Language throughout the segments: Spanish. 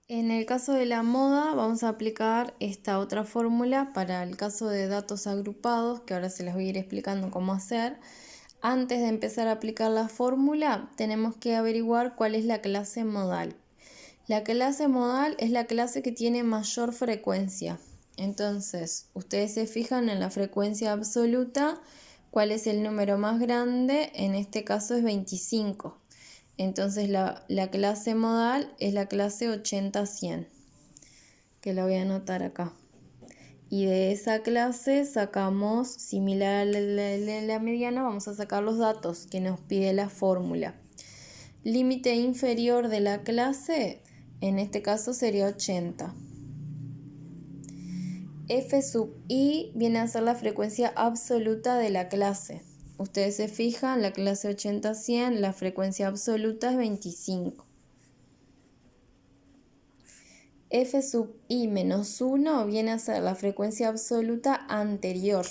En el caso de la moda vamos a aplicar esta otra fórmula para el caso de datos agrupados, que ahora se les voy a ir explicando cómo hacer. Antes de empezar a aplicar la fórmula, tenemos que averiguar cuál es la clase modal. La clase modal es la clase que tiene mayor frecuencia. Entonces, ustedes se fijan en la frecuencia absoluta, cuál es el número más grande, en este caso es 25. Entonces la clase modal es la clase 80-100, que la voy a anotar acá. Y de esa clase sacamos, similar a la mediana, vamos a sacar los datos que nos pide la fórmula. Límite inferior de la clase, en este caso sería 80. F sub i viene a ser la frecuencia absoluta de la clase. Ustedes se fijan, la clase 80-100, la frecuencia absoluta es 25. F sub i menos 1 viene a ser la frecuencia absoluta anterior.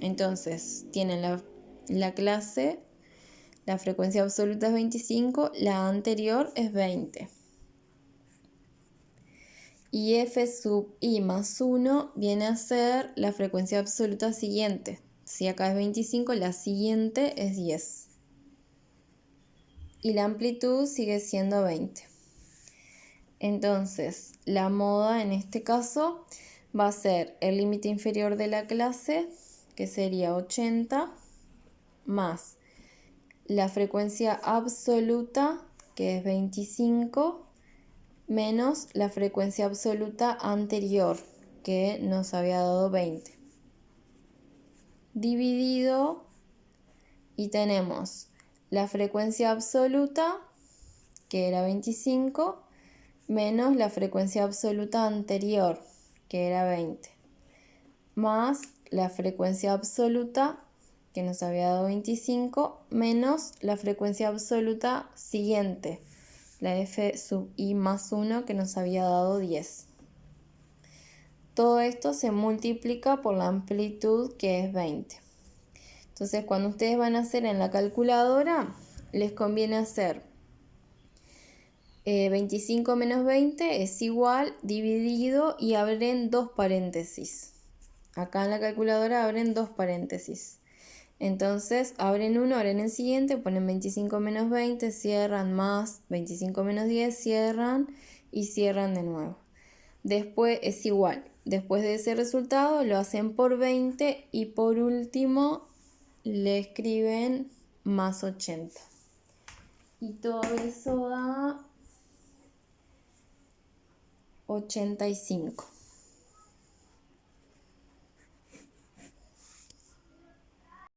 Entonces, tienen la clase, la frecuencia absoluta es 25, la anterior es 20. Y F sub i más 1 viene a ser la frecuencia absoluta siguiente. Si acá es 25, la siguiente es 10. Y la amplitud sigue siendo 20. Entonces, la moda en este caso va a ser el límite inferior de la clase, que sería 80, más la frecuencia absoluta, que es 25, menos la frecuencia absoluta anterior, que nos había dado 20. Dividido, y tenemos la frecuencia absoluta, que era 25, menos la frecuencia absoluta anterior, que era 20, más la frecuencia absoluta, que nos había dado 25, menos la frecuencia absoluta siguiente, la F sub i más 1, que nos había dado 10. Todo esto se multiplica por la amplitud, que es 20. Entonces, cuando ustedes van a hacer en la calculadora, les conviene hacer 25 menos 20 es igual, dividido, y abren dos paréntesis. Acá en la calculadora abren dos paréntesis. Entonces abren uno, abren el siguiente, ponen 25 menos 20, cierran, más 25 menos 10, cierran y cierran de nuevo. Después es igual. Después de ese resultado lo hacen por 20 y por último le escriben más 80. Y todo eso da 85.